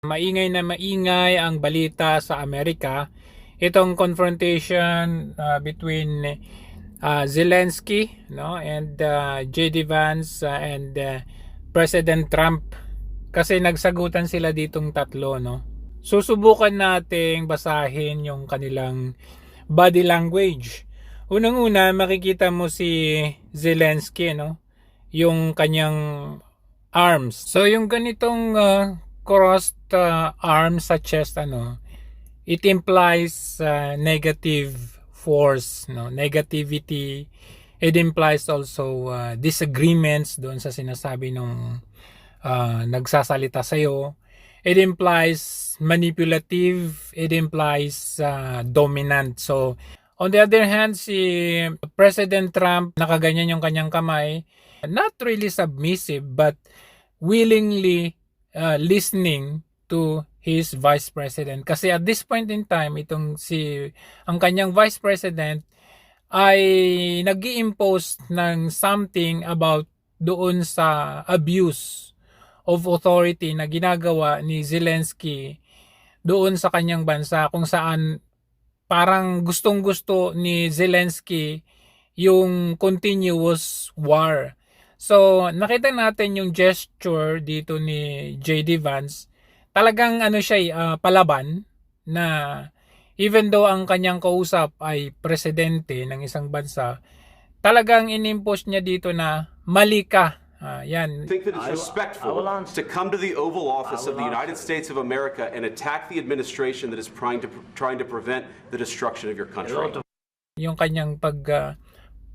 Maingay na maingay ang balita sa Amerika. Itong confrontation between Zelensky, no, and JD Vance and President Trump. Kasi nagsagutan sila ditong tatlo, no. Susubukan nating basahin yung kanilang body language. Unang-una, makikita mo si Zelensky, no, yung kanyang arms. So yung ganitong crossed arms sa chest, it implies negative force, no, negativity. It implies also disagreements doon sa sinasabi nung nagsasalita sa'yo. It implies manipulative. It implies dominant. So on the other hand, si President Trump, nakaganyan yung kanyang kamay, not really submissive but willingly listening to his vice president. Kasi at this point in time, ang kanyang vice president ay nag-i-impose ng something about doon sa abuse of authority na ginagawa ni Zelensky doon sa kanyang bansa, kung saan parang gustong-gusto ni Zelensky yung continuous war. So, nakita natin yung gesture dito ni JD Vance. Talagang siya, palaban na even though ang kanyang kausap ay presidente ng isang bansa, talagang inimpose niya dito na mali ka. Yan. I think that it's respectful to come to the Oval Office of the United States of America and attack the administration that is trying to prevent the destruction of your country. Yung kanyang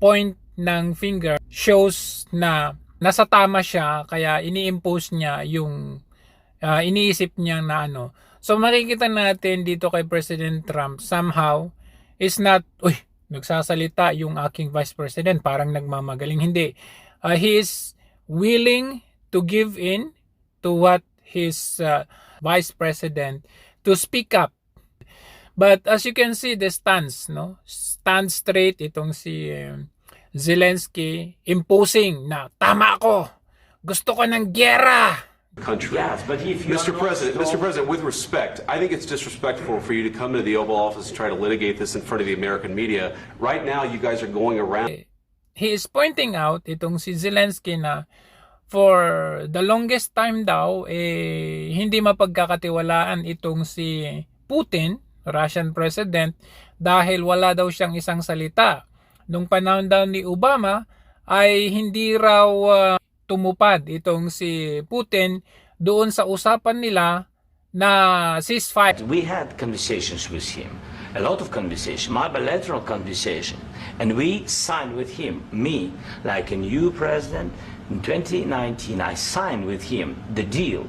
point ng finger shows na nasa tama siya, kaya ini-impose niya yung iniisip niya na So makikita natin dito kay President Trump, somehow is not, nagsasalita yung aking vice president, parang nagmamagaling. Hindi. He is willing to give in to what his vice president to speak up. But as you can see, the stance, no? Stand straight itong si Zelensky, imposing na tama ako. Gusto ko ng giyera. Country. Yes, but if Mr. President, with respect, I think it's disrespectful for you to come into the Oval Office and try to litigate this in front of the American media. Right now, you guys are going around. He is pointing out itong si Zelensky na for the longest time daw, hindi mapagkakatiwalaan itong si Putin, Russian president, dahil wala daw siyang isang salita. Nung panahon daw ni Obama, ay hindi raw tumupad itong si Putin doon sa usapan nila na ceasefire. We had conversations with him, a lot of conversation, my bilateral conversation, and we signed with him, me, like a new president, in 2019, I signed with him the deal.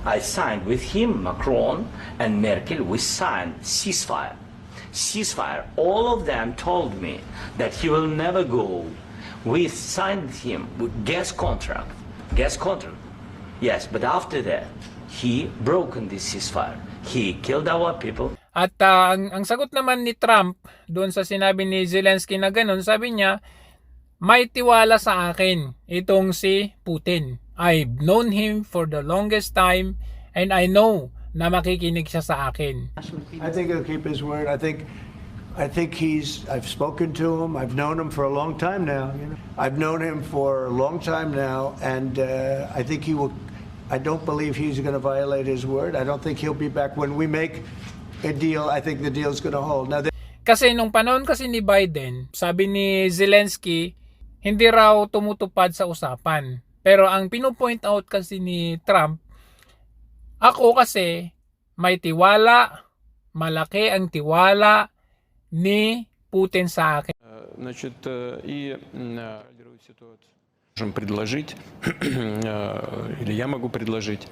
I signed with him, Macron and Merkel, we signed ceasefire. Ceasefire. All of them told me that he will never go. We signed him with gas contract. Gas contract. Yes, but after that, he broken this ceasefire. He killed our people. At ang sagot naman ni Trump doon sa sinabi ni Zelensky na ganun, sabi niya, may tiwala sa akin itong si Putin. I've known him for the longest time and I know na makikinig siya sa akin. I think he'll keep his word. I think I've spoken to him. I've known him for a long time now. I've known him for a long time now, and I think he will. I don't believe he's going to violate his word. I don't think he'll be back when we make a deal. I think the deal is going to hold. Now, kasi nung panahon kasi ni Biden, sabi ni Zelensky, hindi raw tumutupad sa usapan. Pero ang pino-point out kasi ni Trump, ako kasi may tiwala, malaki ang tiwala ni Putin sa akin. Значит, и ситуацию можем предложить, или я могу предложить.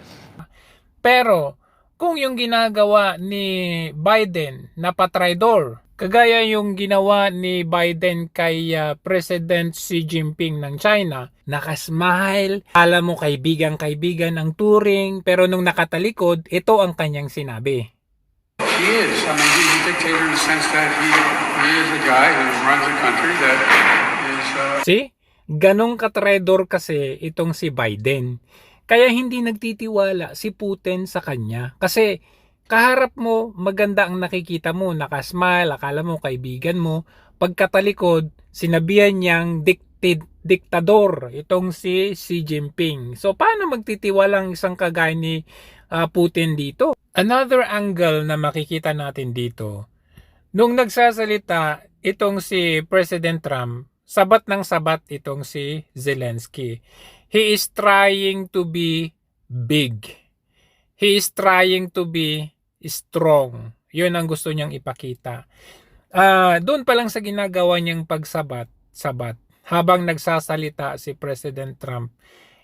Pero kung yung ginagawa ni Biden na patraidor, kagaya yung ginawa ni Biden kay President Xi Jinping ng China, nakasmile, alam mo kaibigan ang turing, pero nung nakatalikod, ito ang kanyang sinabi. He is. I mean, he's a dictator in the sense that he is a guy who runs a country that is... See? Ganong katraidor kasi itong si Biden. Kaya hindi nagtitiwala si Putin sa kanya. Kasi kaharap mo, maganda ang nakikita mo, nakasmile, akala mo kaibigan mo. Pagkatalikod, sinabihan niyang diktador itong si Xi Jinping. So paano magtitiwala ang isang kagaya ni Putin dito? Another angle na makikita natin dito, nung nagsasalita itong si President Trump, sabat ng sabat itong si Zelensky. He is trying to be big. He is trying to be strong. Yun ang gusto niyang ipakita. Doon pa lang sa ginagawa niyang pagsabat habang nagsasalita si President Trump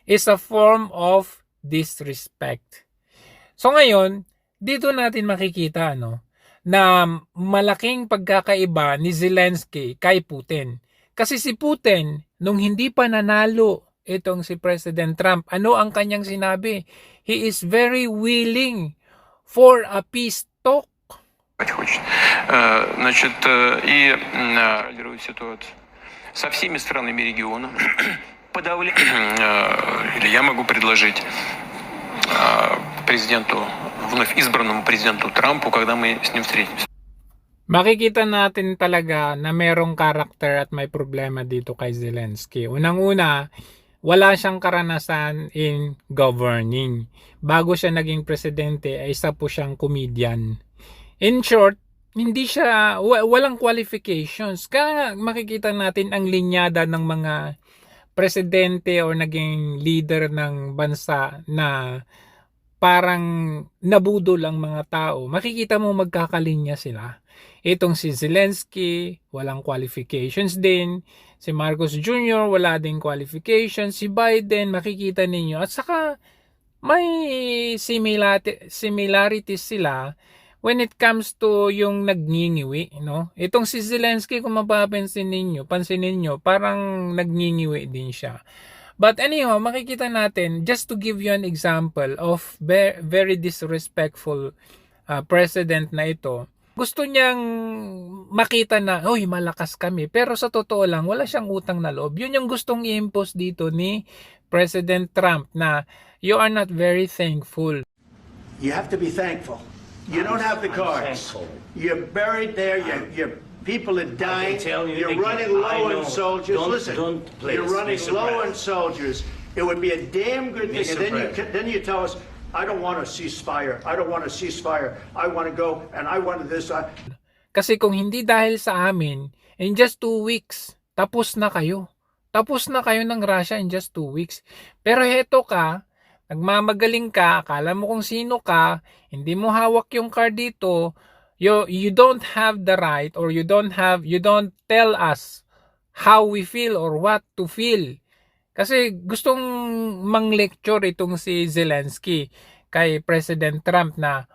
is a form of disrespect. So ngayon, dito natin makikita na malaking pagkakaiba ni Zelensky kay Putin. Kasi si Putin, nung hindi pa nanalo itong si President Trump, ano ang kanyang sinabi? He is very willing for a peace talk. Хочет. Значит, и контролирует ситуацию со всеми странами региона. Или я могу предложить президенту, вновь избранному президенту Трампу, когда мы с ним встретимся. Makikita natin talaga na merong karakter at may problema dito kay Zelensky. Unang-una, wala siyang karanasan in governing. Bago siya naging presidente, ay isa po siyang comedian. In short, hindi siya, walang qualifications. Kaya makikita natin ang linyada ng mga presidente o naging leader ng bansa na parang nabudol ang mga tao. Makikita mo magkakalinya sila. Itong si Zelensky, walang qualifications din. Si Marcos Jr., wala din qualifications. Si Biden, makikita ninyo. At saka, may similarities sila when it comes to yung nagningiwi. Itong si Zelensky, kung mapapansin ninyo, parang nagningiwi din siya. But anyhow, makikita natin, just to give you an example of very disrespectful president na ito, gusto niyang makita na, malakas kami. Pero sa totoo lang, wala siyang utang na loob. Yun yung gustong i-impose dito ni President Trump na you are not very thankful. You have to be thankful. You don't have the cards. thankful. You're buried there. Your people are dying. tell you You're again, running I low on know. soldiers. Listen, Please, you're running Mr. low on President. soldiers. It would be a damn good thing. Mr. And then you tell us, I don't want a ceasefire. I don't want a ceasefire. I want to go and I want this. Kasi kung hindi dahil sa amin, in just 2 weeks, tapos na kayo. Tapos na kayo ng Russia in just 2 weeks. Pero heto ka, nagmamagaling ka, akala mo kung sino ka, hindi mo hawak yung card dito, you don't have the right or you don't tell us how we feel or what to feel. Kasi gustong mang-lecture itong si Zelensky kay President Trump na,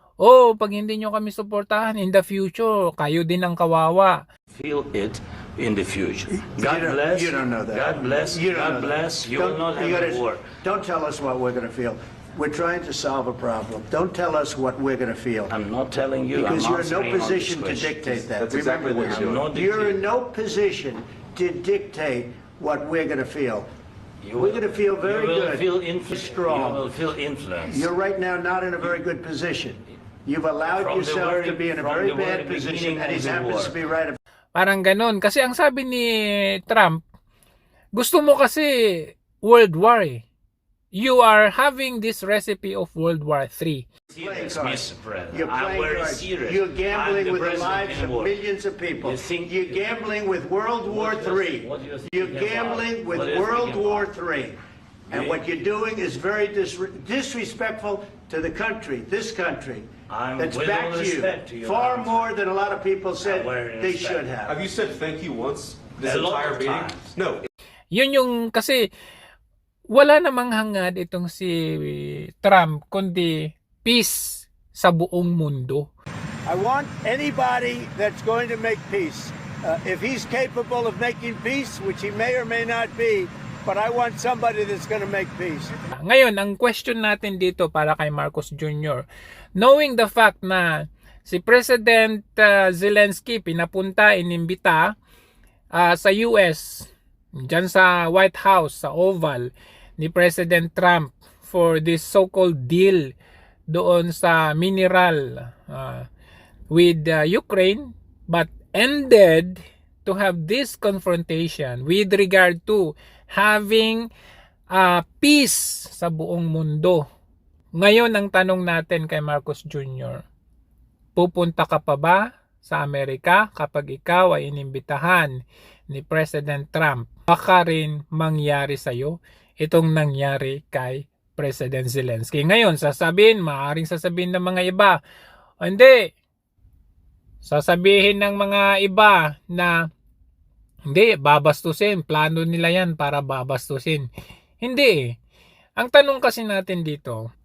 pag hindi nyo kami suportahan in the future, kayo din ang kawawa. Feel it in the future. You don't know that. God bless. You don't God know bless. that. You will not have a war. Don't tell us what we're going to feel. We're trying to solve a problem. Don't tell us what we're going to feel. I'm not telling you. Because I'm you're in no answering on this position to question. dictate that. That's exactly Remember what this. you're doing. You're in no position to dictate what we're going to feel. We're going to feel very You will good. feel Strong. You will feel influence. You're right now not in a very good position. You've allowed From the yourself very- to be in a from very the bad very position, beginning and he of the happens war. to be right. Parang ganun. Kasi ang sabi ni Trump, gusto mo kasi World War eh. You are having this recipe of World War III. Serious, Playing Mr. President. You're I'm playing very cards. serious. You're gambling I'm the with the president lives in of war. millions of people. You think- You're gambling with World War What do you- III. what do you think You're about? gambling with What do you World think War about? III. And what you're doing is very disrespectful to the country, this country. I'm That's with back all to you. respect to your Far answer. more than a lot of people said very they respect. should have. Have you said thank you once this A lot entire of meeting? times. No. Yun yung kasi wala namang hangad itong si Trump kundi peace sa buong mundo. I want anybody that's going to make peace. If he's capable of making peace, which he may or may not be, but I want somebody that's going to make peace. Ngayon, ang question natin dito para kay Marcos Jr. Knowing the fact na si President Zelensky pinapunta, inimbita sa US, dyan sa White House, sa Oval, ni President Trump for this so-called deal doon sa mineral with Ukraine, but ended to have this confrontation with regard to having peace sa buong mundo. Ngayon, ang tanong natin kay Marcos Jr., pupunta ka pa ba sa Amerika kapag ikaw ay inimbitahan ni President Trump? Baka rin mangyari sa'yo itong nangyari kay President Zelensky. Ngayon, maaaring sasabihin ng mga iba, hindi, sasabihin ng mga iba na hindi, babastusin, plano nila yan para babastusin. Hindi. Ang tanong kasi natin dito,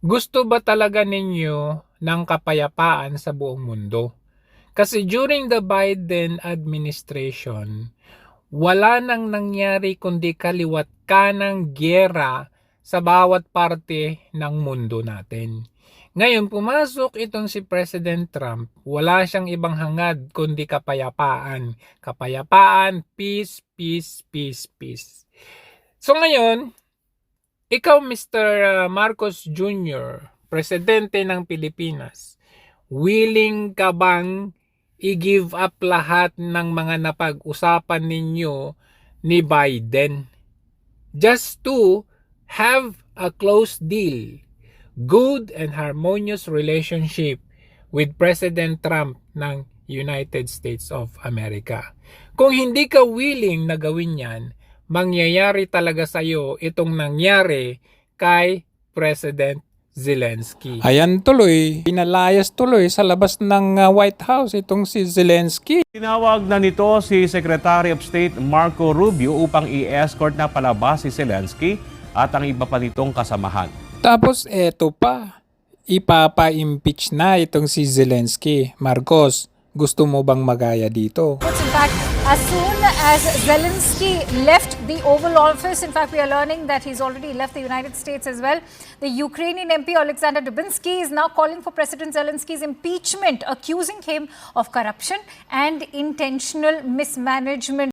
gusto ba talaga ninyo ng kapayapaan sa buong mundo? Kasi during the Biden administration, wala nang nangyari kundi kaliwat kanang giyera sa bawat parte ng mundo natin. Ngayon, pumasok itong si President Trump, wala siyang ibang hangad kundi kapayapaan. Kapayapaan, peace, peace, peace, peace. So ngayon, ikaw Mr. Marcos Jr., Presidente ng Pilipinas, willing ka bang i-give up lahat ng mga napag-usapan ninyo ni Biden just to have a close deal, good and harmonious relationship with President Trump ng United States of America? Kung hindi ka willing na gawin yan, mangyayari talaga sa iyo itong nangyari kay President Zelensky. Ayan tuloy, pinalayas tuloy sa labas ng White House itong si Zelensky. Tinawag na nito si Secretary of State Marco Rubio upang i-escort na palabas si Zelensky at ang iba pa nitong kasamahan. Tapos eto pa, ipapa-impeach na itong si Zelensky. Marcos, gusto mo bang magaya dito? In fact, as soon as Zelensky left the Oval Office, in fact, we are learning that he's already left the United States as well. The Ukrainian MP Alexander Dubinsky is now calling for President Zelensky's impeachment, accusing him of corruption and intentional mismanagement.